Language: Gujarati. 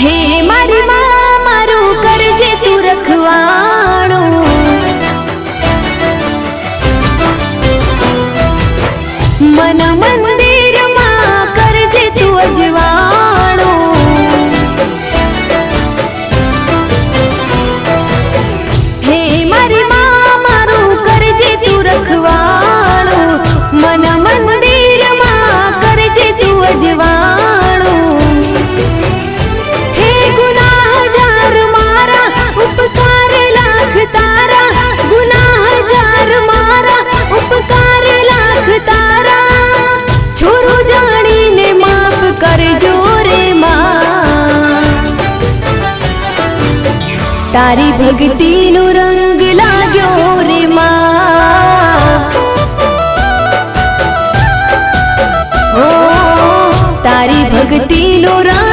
હે મારી માં મારું કરજે તું રખવાણું, મન મંદિરમાં કરજે તું અજવાણું, હે મારી માં મારું કરજે તું રખવાણું, મન મંદિરમાં કરજે તું અજવાણું, હે ગુનાહ હજાર મારા ઉપકાર લાખ તારા, ગુનાહ હજાર મારા ઉપકાર લાખ તારા, છોરું જાણીને માફ કરજો રે માં, તારી ભક્તિનો રંગ લાગ્યો રે માં, ઓ તારી ભક્તિનો રંગ